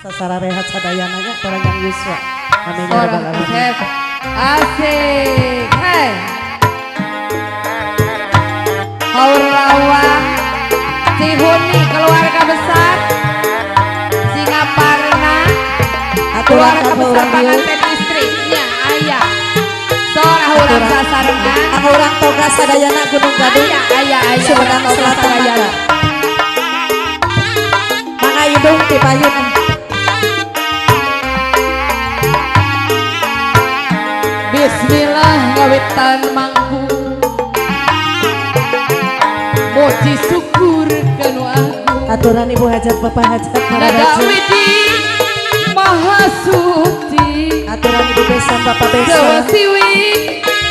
Sasara rehat sadayananya orang yang Yuswa. Amin ya rabbal alamin. Asik. Hey. Haur lawang si Huni keluarga besar Singaparna keluarga besar pengantin istrinya ayah seorang orang sasarengan orang toga sadayana Gunung Gadung ayah Sumedang Selatan Mangga Mangga Idung di Payun. Bismillah ngawitan mangku moji syukur kanu agung Aturan ibu hajat bapak hajat nada widi maha suci aturan ibu besan bapak besan Jawa siwi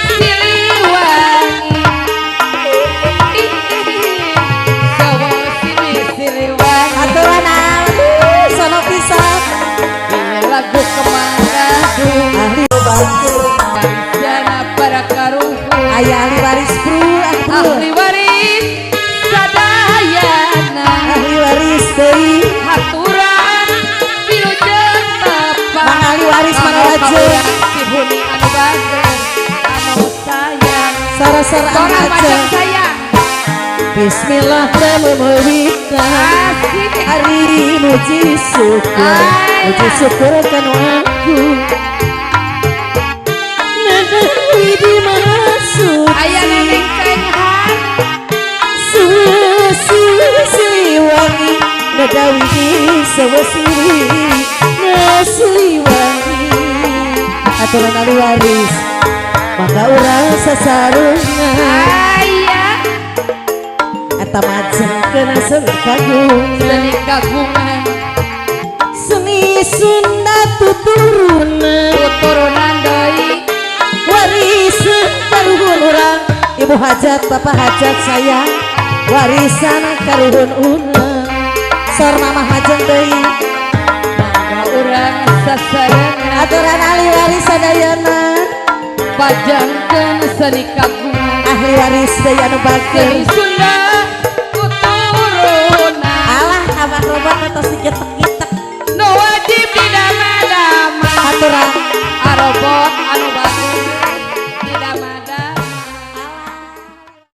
siliwangi Jawa siwi siliwangi aturan sono pisan ini lagu Kemangadung ahli bangkir Jana para karuhu ayah ahli waris bro ahli waris sadayana ahli waris deui haturan wilujeng tapa Mang ahli waris mangalajeng si Huni anu bager anu sayang sara-sara seorang aja macam saya Bismillah memewita asik hari muji syukur muji syukur kanu aku nada widi masuk ayah neneng cenghan siliwangi nada widi siliwangi aturan ahli waris maka urang sasarungan ayah eta majeng kena seni kagungan seni kagungan seni Sunda tuturunan tuturunan deui warisan karuhun urang ibu hajat bapak hajat saya warisan karuhun urang sor mama hajat deui mangga urang sasarengan aturan ahli waris sadayana pajangkeun seni kagungan ahli waris deui anu seni bageus Sunda tuturunan alah abah robot atau sedikit